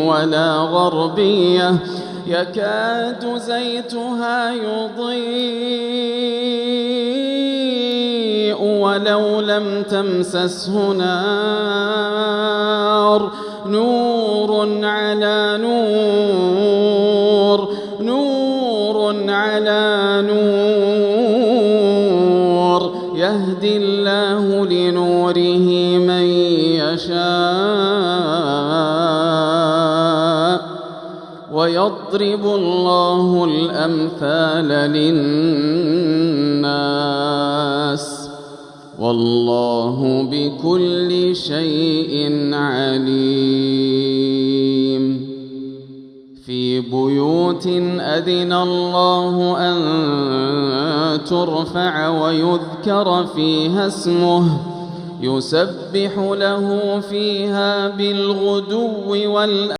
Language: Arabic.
ولا غربية يكاد زيتها يضيء ولو لم تمسسه نار نور على نور نور على نور يهدي الله لنوره من يشاء ويضرب الله الأمثال للناس والله بكل شيء عليم. في بيوت أذن الله أن ترفع ويذكر فيها اسمه يسبح له فيها بالغدو والآصال